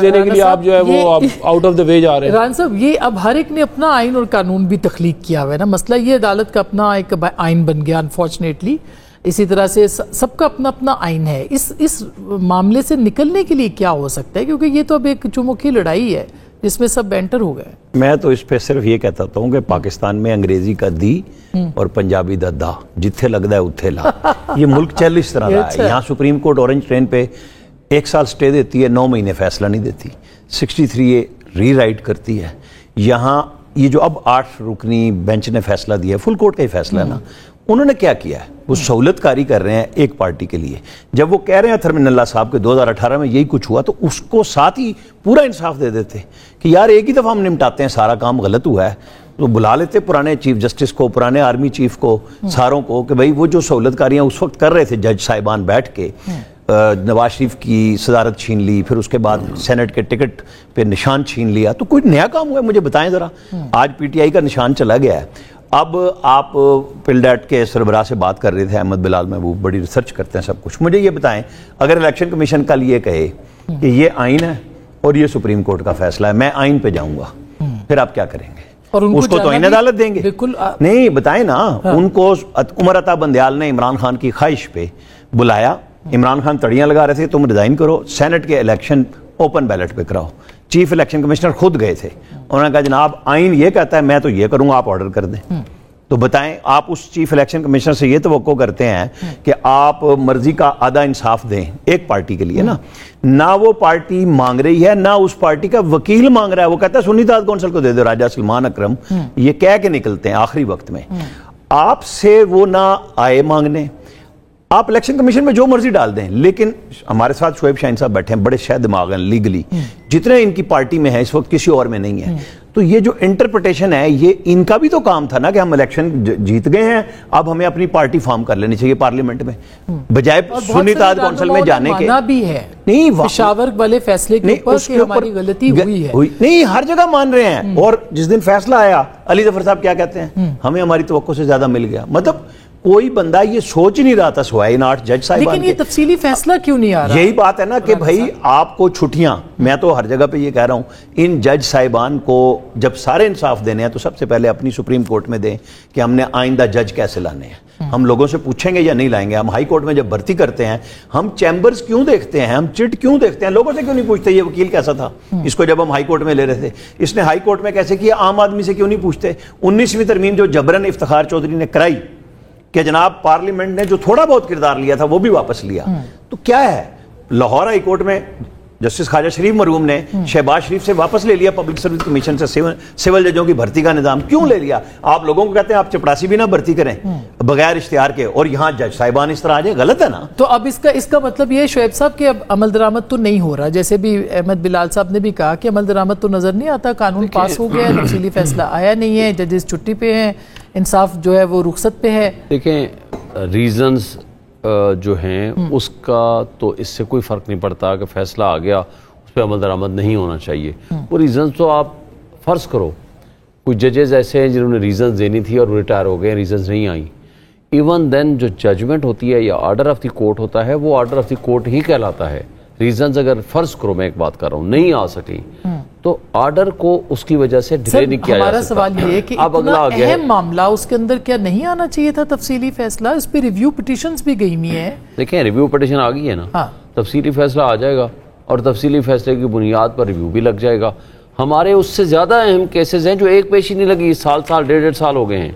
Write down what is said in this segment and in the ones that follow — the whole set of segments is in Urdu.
دینے کے لیے آپ جو ہے وہ آؤٹ آف دا وے جا رہے ہیں. ران صاحب یہ اب ہر ایک نے اپنا آئین اور قانون بھی تخلیق کیا ہوا ہے نا. مسئلہ یہ عدالت کا اپنا ایک آئین بن گیا انفارچونیٹلی. اسی طرح سے سب کا اپنا اپنا آئین ہے. اس معاملے سے نکلنے کے لیے کیا ہو سکتا ہے, کیونکہ یہ تو اب ایک چموکی لڑائی ہے جس میں سب بینٹر ہو گئے. میں تو اس پہ صرف یہ کہتا ہوں کہ پاکستان میں انگریزی کا دی اور پنجابی دا دا جتھے لگتا ہے اتھے لا. یہ ملک چل اس طرح رہا ہے. یہاں سپریم کورٹ اورنج ٹرین پہ 1 سال سٹے دیتی ہے, 9 مہینے فیصلہ نہیں دیتی, 63A ری رائٹ کرتی ہے. یہاں یہ جو اب 8 رکنی بینچ نے فیصلہ دیا ہے, فل کورٹ کا ہی فیصلہ ہے نا, انہوں نے کیا کیا ہے, وہ سہولت کاری کر رہے ہیں ایک پارٹی کے لیے. جب وہ کہہ رہے ہیں تھرمین اللہ صاحب کے 2018 میں یہی کچھ ہوا, تو اس کو ساتھ ہی پورا انصاف دے دیتے کہ یار ایک ہی دفعہ ہم نمٹاتے ہیں, سارا کام غلط ہوا ہے. تو بلا لیتے پرانے چیف جسٹس کو, پرانے آرمی چیف کو, ساروں کو, کہ بھئی وہ جو سہولت کاریاں اس وقت کر رہے تھے جج صاحبان بیٹھ کے, نواز شریف کی صدارت چھین لی, پھر اس کے بعد سینٹ کے ٹکٹ پہ نشان چھین لیا, تو کوئی نیا کام ہوا ہے مجھے بتائیں ذرا. آج PTI کا نشان چلا گیا ہے. اب آپ پلڈیٹ کے سربراہ سے بات کر رہے تھے, احمد بلال محبوب, بڑی ریسرچ کرتے ہیں سب کچھ. مجھے یہ بتائیں, اگر الیکشن کمیشن کل یہ کہے کہ یہ آئین ہے اور یہ سپریم کورٹ کا فیصلہ ہے, میں آئین پہ جاؤں گا, پھر آپ کیا کریں گے؟ اس کو توہین عدالت دیں گے؟ نہیں, بتائیں نا. ان کو عمر عطا بندیال نے عمران خان کی خواہش پہ بلایا, عمران خان تڑیاں لگا رہے تھے, تم ریزائن کرو, سینٹ کے الیکشن اوپن بیلٹ پہ کراؤ. چیف الیکشن کمشنر خود گئے تھے, انہوں نے کہا جناب آئین یہ کہتا ہے, میں تو یہ کروں گا, آپ آرڈر کر دیں. تو بتائیں, آپ اس چیف الیکشن کمشنر سے یہ توقع کرتے ہیں کہ آپ مرضی کا آدھا انصاف دیں ایک پارٹی کے لیے نا. نہ وہ پارٹی مانگ رہی ہے, نہ اس پارٹی کا وکیل مانگ رہا ہے. وہ کہتا ہے سنی اتحاد کونسل کو دے دو, راجہ سلمان اکرم یہ کہہ کے نکلتے ہیں آخری وقت میں. آپ سے وہ نہ آئے مانگنے, آپ الیکشن کمیشن میں جو مرضی ڈال دیں. لیکن ہمارے ساتھ شعیب شاہین صاحب بیٹھے ہیں, بڑے شہ دماغ ہیں لیگلی, جتنے ان کی پارٹی میں ہیں اس وقت کسی اور میں نہیں ہے. تو یہ جو انٹرپریٹیشن ہے, یہ ان کا بھی تو کام تھا نا کہ ہم الیکشن جیت گئے ہیں, اب ہمیں اپنی پارٹی فارم کر لینی چاہیے پارلیمنٹ میں, بجائے سنی اتحاد کونسل میں جانے کے. بھی ہے نہیں پشاور والے فیصلے کے اوپر کہ ہماری غلطی ہوئی ہے, نہیں ہر جگہ مان رہے ہیں. اور جس دن فیصلہ آیا, علی ظفر صاحب کیا کہتے ہیں, ہمیں ہماری توقع سے زیادہ مل گیا. مطلب کوئی بندہ یہ سوچ ہی نہیں رہا تھا سوائے ان 8 جج صاحبان. لیکن یہ تفصیلی فیصلہ کیوں نہیں آ رہا؟ یہی بات ہے نا کہ بھائی آپ کو چھٹیاں, میں تو ہر جگہ پہ یہ کہہ رہا ہوں, ان جج صاحبان کو جب سارے انصاف دینے ہیں تو سب سے پہلے اپنی سپریم کورٹ میں دیں کہ ہم نے آئندہ جج کیسے لانے ہیں. ہم لوگوں سے پوچھیں گے یا نہیں لائیں گے؟ ہم ہائی کورٹ میں جب بھرتی کرتے ہیں, ہم چیمبرز کیوں دیکھتے ہیں, ہم چٹ کیوں دیکھتے ہیں, لوگوں سے کیوں نہیں پوچھتے یہ وکیل کیسا تھا اس کو جب ہم ہائی کورٹ میں لے رہے تھے, اس نے ہائی کورٹ میں کیسے کیا, عام آدمی سے کیوں نہیں پوچھتے. 19ویں ترمیم جو جبرن افتخار چودھری نے کرائی کہ جناب پارلیمنٹ نے جو تھوڑا بہت کردار لیا تھا وہ بھی واپس لیا, تو کیا ہے, لاہور ہائی کورٹ میں جسٹس خواجہ شریف مرحوم نے شہباز شریف سے واپس لے لیا پبلک سروس کمیشن سے سول ججوں کی بھرتی کا نظام. کیوں لے لیا؟ آپ لوگوں کو کہتے ہیں آپ چپڑاسی بھی نہ بھرتی کریں بغیر اشتہار کے, اور یہاں جج صاحبان اس طرح آ جائے, غلط ہے نا. تو اب اس کا مطلب یہ شعیب صاحب کہ اب عمل درآمد تو نہیں ہو رہا, جیسے بھی احمد بلال صاحب نے بھی کہا کہ عمل درآمد تو نظر نہیں آتا, قانون پاس ہو گیا ہے, تفصیلی فیصلہ آیا نہیں ہے, ججز چھٹی پہ ہیں, انصاف جو ہے وہ رخصت پہ ہے. دیکھیں ریزنز جو ہیں اس کا تو اس سے کوئی فرق نہیں پڑتا کہ فیصلہ آ گیا اس پہ عمل درآمد نہیں ہونا چاہیے. وہ ریزنز تو آپ فرض کرو کوئی ججز ایسے ہیں جنہوں نے ریزنز دینی تھی اور وہ ریٹائر ہو گئے, ریزنز نہیں آئیں, ایون دین جو ججمنٹ ہوتی ہے یا آرڈر آف دی کورٹ ہوتا ہے وہ آرڈر آف دی کورٹ ہی کہلاتا ہے. ریزنز اگر فرض کرو, میں ایک بات کر رہا ہوں, نہیں آ سکی تو آرڈر کو اس کی وجہ سے ڈیلے نہیں کیا جا سکتا. ہمارا سوال یہ ہے کہ اتنا اہم معاملہ اس کے اندر کیا نہیں آنا چاہیے تھا تفصیلی فیصلہ؟ اس پہ ریویو پٹیشنز بھی گئی ہوئی ہیں. دیکھیں ریویو پٹیشن آ گئی ہے نا, تفصیلی فیصلہ آ جائے گا اور تفصیلی فیصلے کی بنیاد پر ریویو بھی لگ جائے گا. ہمارے اس سے زیادہ اہم کیسز ہیں جو ایک پیشی نہیں لگی, سال 1.5 سال ہو گئے ہیں.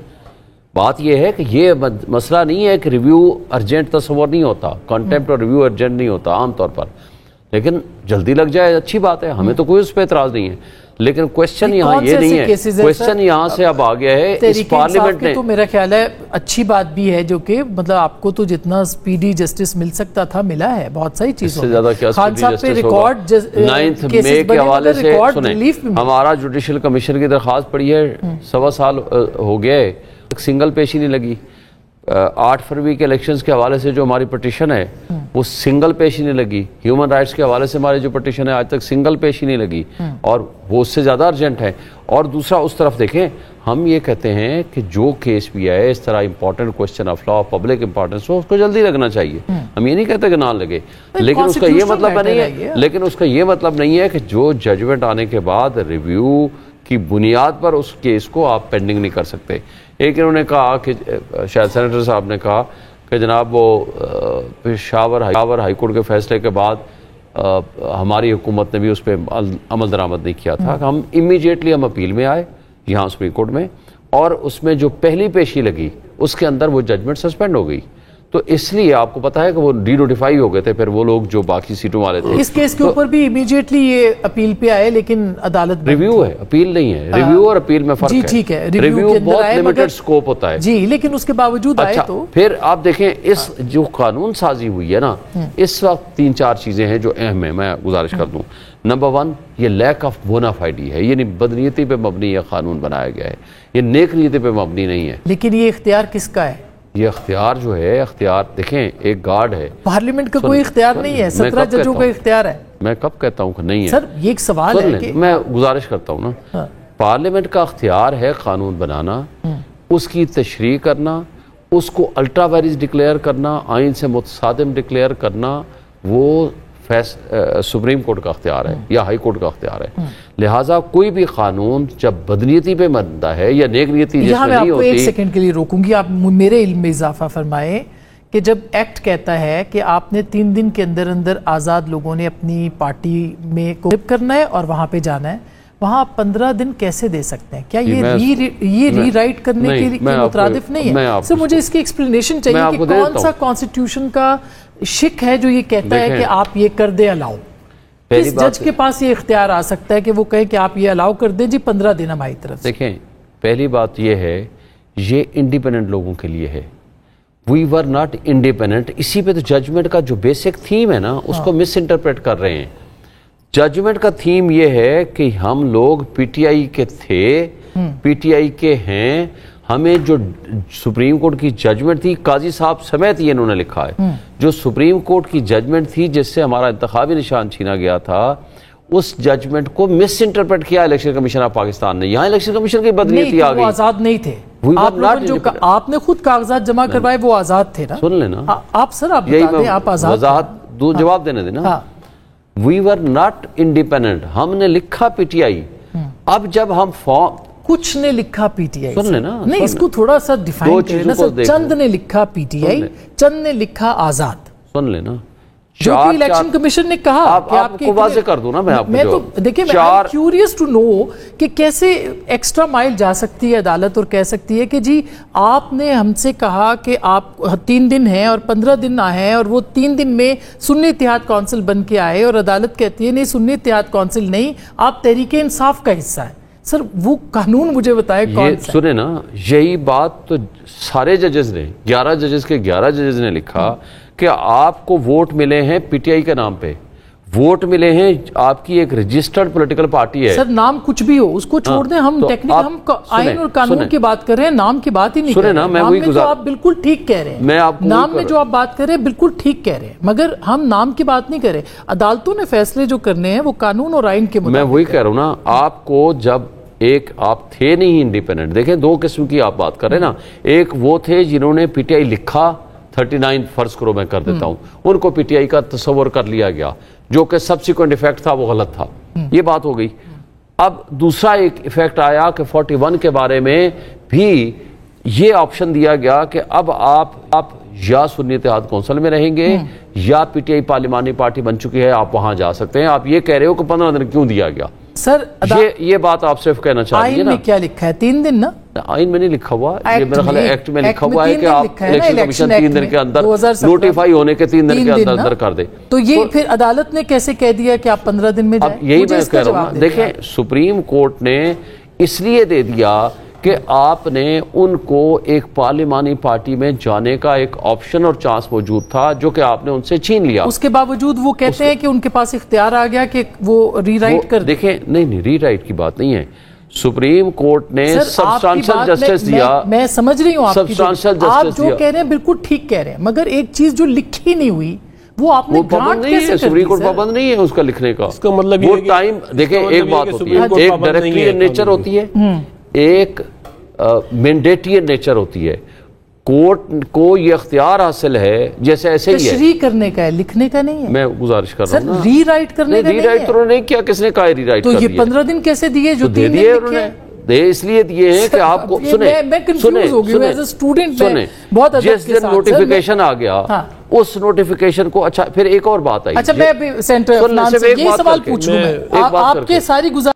بات یہ ہے کہ یہ مسئلہ نہیں ہے کہ ریویو ارجنٹ تصور نہیں ہوتا, کانٹیمپٹ اور ریویو ارجنٹ نہیں ہوتا عام طور پر, لیکن جلدی لگ جائے اچھی بات ہے, ہمیں تو کوئی اس پہ اعتراض نہیں ہے. لیکن کوشچن یہاں یہ نہیں ہے, کوشچن یہاں سے اب آ گیا ہے اس پارلیمنٹ نے. تو میرا خیال ہے اچھی بات بھی ہے جو کہ مطلب آپ کو تو جتنا سپیڈی جسٹس مل سکتا تا ملا ہے, بہت ساری چیزوں سے زیادہ کیا سپیڈی جسٹس ہوگا. 9 مئی کے حوالے سے سنیں, ہمارا جوڈیشل کمیشن کی درخواست پڑی ہے, 1.25 سال ہو گیا ہے, ایک سنگل پیشی نہیں لگی. 8 فروری کے الیکشنز کے حوالے سے جو ہماری پٹیشن ہے وہ سنگل پیشی نہیں لگی. ہیومن رائٹس کے حوالے سے ہماری جو پٹیشن ہے آج تک سنگل پیشی نہیں لگی, اور وہ اس سے زیادہ ارجنٹ ہے. اور دوسرا اس طرف دیکھیں, ہم یہ کہتے ہیں کہ جو کیس بھی آئے اس طرح important question of law public importance ہو اس کو جلدی لگنا چاہیے. ہم یہ نہیں کہتے کہ نہ لگے, لیکن اس کا یہ مطلب نہیں ہے کہ جو ججمنٹ آنے کے بعد ریویو کی بنیاد پر اس کیس کو آپ پینڈنگ نہیں کر سکتے. ایک انہوں نے کہا کہ شاید سینیٹر صاحب نے کہا کہ جناب وہ پشاور ہائی کورٹ کے فیصلے کے بعد ہماری حکومت نے بھی اس پہ عمل درآمد نہیں کیا تھا. ہم امیجیٹلی ہم اپیل میں آئے یہاں سپریم کورٹ میں, اور اس میں جو پہلی پیشی لگی اس کے اندر وہ ججمنٹ سسپینڈ ہو گئی. تو اس لیے آپ کو پتا ہے کہ وہ ڈی نوٹیفائی ہو گئے تھے پھر وہ لوگ جو باقی سیٹوں والے تھے. اس کیس کے اوپر بھی امیجیٹلی یہ اپیل پہ آئے, لیکن عدالت ریویو ہے, اپیل نہیں ہے. ریویو اور اپیل میں فرق ہے. جی ٹھیک ہے, ریویو بہت لمیٹڈ سکوپ ہوتا ہے جی, لیکن اس کے باوجود آئے تو پھر آپ دیکھیں اس جو قانون سازی ہوئی ہے نا, اس وقت 3-4 چیزیں ہیں جو اہم ہیں, میں گزارش کر دوں. نمبر 1, یہ لیک آف بونافائیڈی ہے, یعنی بدنیتی پہ مبنی یہ قانون بنایا گیا ہے, یہ نیک نیتی پہ مبنی نہیں ہے. لیکن یہ اختیار کس کا ہے؟ یہ اختیار جو ہے, اختیار دیکھیں ایک گارڈ ہے, پارلیمنٹ کا کوئی اختیار نہیں ہے, 17 ججوں کا اختیار ہے. میں کب کہتا ہوں کہ نہیں ہے سر, یہ ایک سوال ہے کہ میں گزارش کرتا ہوں نا, پارلیمنٹ کا اختیار ہے قانون بنانا, اس کی تشریح کرنا, اس کو الٹرا وائرس ڈکلیئر کرنا, آئین سے متصادم ڈکلیئر کرنا, وہ سپریم کورٹ کا اختیار ہے یا ہائی کورٹ کا اختیار ہے. لہٰذا کوئی بھی قانون جب بدنیتی پہ بنتا ہے یا نیک نیتی جس میں نہیں ہوتی. میں آپ کو ایک سیکنڈ کے لیے روکوں گی, آپ میرے علم میں اضافہ فرمائیں کہ جب ایکٹ کہتا ہے کہ آپ نے 3 دن کے اندر اندر آزاد لوگوں نے اپنی پارٹی میں کو کرنا ہے اور وہاں پہ جانا ہے, وہاں آپ 15 دن کیسے دے سکتے ہیں؟ کیا یہ ری رائٹ کرنے کے مترادف نہیں ہے؟ سر مجھے اس کی ایکسپلینیشن چاہیے کہ کون سا کانسٹیٹیوشن کا شک ہے جو یہ کہتا ہے کہ آپ یہ کر دیں الاؤ. کس جج کے پاس یہ اختیار آ سکتا ہے کہ وہ کہے کہ آپ یہ الاؤ کر دیں جی 15 دن ہماری طرف سے؟ دیکھیں, پہلی بات یہ ہے یہ انڈیپینڈنٹ لوگوں کے لیے ہے. وی ور ناٹ انڈیپینڈنٹ. اسی پہ تو ججمنٹ کا جو بیسک تھیم ہے نا اس کو مس انٹرپریٹ کر رہے ہیں. ججمنٹ کا تھیم یہ ہے کہ ہم لوگ پی ٹی آئی کے تھے, پی ٹی آئی کے ہیں, ہمیں جو سپریم کورٹ کی ججمنٹ تھی, قاضی صاحب سمیت یہ انہوں نے لکھا ہے, جو سپریم کورٹ کی ججمنٹ تھی جس سے ہمارا انتخابی نشان چھینا گیا تھا, اس ججمنٹ کو مس انٹرپریٹ کیا الیکشن کمیشن آف پاکستان نے. یہاں الیکشن کمیشن کی بدنیتی آ گئی. وہ آزاد نہیں تھے, آپ نے خود کاغذات جمع کروائے, وہ آزاد تھے نا. سن لینا آپ, سر آپ بتا دیں, آپ آزاد وضاحت جواب دینے دینا. وی ور ناٹ انڈیپینڈنٹ, ہم نے لکھا پی ٹی آئی. اب جب ہم فارم کچھ نے لکھا پی ٹی آئی, سن لینا, نہیں اس کو تھوڑا سا ڈیفائن کریں نا سر. چند نے لکھا پی ٹی آئی, چند نے لکھا آزاد. سن لینا, جو کہ الیکشن کمیشن نے کہا کہ آپ کو واضح کر دوں نا میں تو دیکھیں, میں کیوریس ٹو نو کہ کیسے ایکسٹرا مائل جا سکتی ہے عدالت اور کہہ سکتی ہے کہ جی آپ نے ہم سے کہا کہ آپ 3 دن ہیں اور 15 دن آئے ہیں, اور وہ 3 دن میں سنی اتحاد کونسل بن کے آئے, اور عدالت کہتی ہے نہیں سنی اتحاد کونسل نہیں, آپ تحریک انصاف کا حصہ ہے. سر وہ قانون مجھے بتائے کون سا؟ سنیں نا, یہی بات تو سارے ججز نے, 11 ججز کے 11 ججز نے لکھا کہ آپ کو ووٹ ملے ہیں پی ٹی آئی کے نام پہ, ووٹ ملے ہیں, آپ کی ایک رجسٹرڈ پولیٹیکل پارٹی ہے. سر نام کچھ بھی ہو اس کو چھوڑ دیں, ہم ٹیکنیکل ہم آئین اور قانون کی بات کر رہے ہیں, نام کی بات ہی نہیں کر رہے. نام میں جو آپ بالکل ٹھیک کہہ رہے ہیں, نام میں جو آپ بات کر رہے ہیں بالکل ٹھیک کہہ رہے ہیں, مگر ہم نام کی بات نہیں کر رہے. عدالتوں نے فیصلے جو کرنے ہیں وہ قانون اور آئین کے مطابق. میں وہی کہہ رہا ہوں نا, آپ کو جب ایک آپ تھے نہیں انڈیپینڈنٹ. دیکھیں 2 قسم کی آپ بات کر رہے ہیں نا, ایک وہ تھے جنہوں نے پی ٹی آئی لکھا 39 فرض کرو میں کر دیتا ہوں, ان کو پی ٹی آئی کا تصور کر لیا گیا, جو کہ سبسیکوینٹ ایفیکٹ تھا وہ غلط تھا. یہ بات ہو گئی. اب دوسرا ایک ایفیکٹ آیا کہ 41 کے بارے میں بھی یہ آپشن دیا گیا کہ اب آپ یا سنی اتحاد کونسل میں رہیں گے یا پی ٹی آئی پارلیمانی پارٹی بن چکی ہے, آپ وہاں جا سکتے ہیں. آپ یہ کہہ رہے ہو کہ 15 دن کیوں دیا گیا؟ سر یہ بات آپ صرف کہنا چاہ رہی ہیں نا. آئین میں کیا لکھا ہے 3 دن نا؟ آئین میں نہیں لکھا ہوا, یہ میرا خیال ہے ایکٹ میں لکھا ہوا ہے کہ آپ الیکشن کمیشن 3 دن کے اندر نوٹیفائی ہونے کے 3 دن کے اندر کر دے. تو یہ پھر عدالت نے کیسے کہہ دیا کہ آپ 15 دن میں جائیں؟ یہی میں کہہ رہا ہوں. دیکھیں سپریم کورٹ نے اس لیے دے دیا کہ آپ نے ان کو ایک پارلیمانی پارٹی میں جانے کا ایک آپشن اور چانس موجود تھا, جو کہ آپ نے ان سے چھین لیا. اس کے باوجود وہ کہتے ہیں کہ ان کے پاس اختیار آ گیا کہ وہ ری رائٹ کر. دیکھیں نہیں, ری رائٹ کی بات نہیں ہے. سپریم کورٹ نے سبسٹانشل جسٹس دیا. میں سمجھ رہی ہوں آپ جو کہہ رہے ہیں بالکل ٹھیک کہہ رہے ہیں, مگر ایک چیز جو لکھی نہیں ہوئی وہ آپ نے گرانٹ کیسے کر دی؟ سپریم کورٹ پابند نہیں ہے اس کا لکھنے کا. اس کا مطلب وہ ٹائم دیکھیں, ایک بات ہوتی ہے, ایک ڈائریکٹلی ان نیچر ہوتی ہے, ایک مینڈیٹری نیچر ہوتی ہے. کورٹ کو یہ اختیار حاصل ہے جیسے ایسے ہی ہے تشریح کرنے کا ہے, لکھنے کا نہیں ہے. میں گزارش کر رہا ہوں نا, ری رائٹ کرنے کا ری نہیں رائٹ ہے. تو انہوں نے نہیں کیا, کس نے کہا ری رائٹ تو کر یہ دیا؟ 15 دن کیسے دیے جو 3 دن دیے لکھے انہوں نے, ہیں؟ دے اس لیے دیے ہیں کہ آپ کو میں کنفیوز ہو گئی ہوں ایز اے اسٹوڈنٹ. میں بہت ادب جس کے دن ساتھ نوٹیفیکیشن آ گیا اس نوٹیفیکیشن کو, اچھا پھر ایک اور بات آئی. اچھا میں ابھی سینٹر افنان سے یہ سوال پوچھ لوں, میں آپ کے ساری گزارش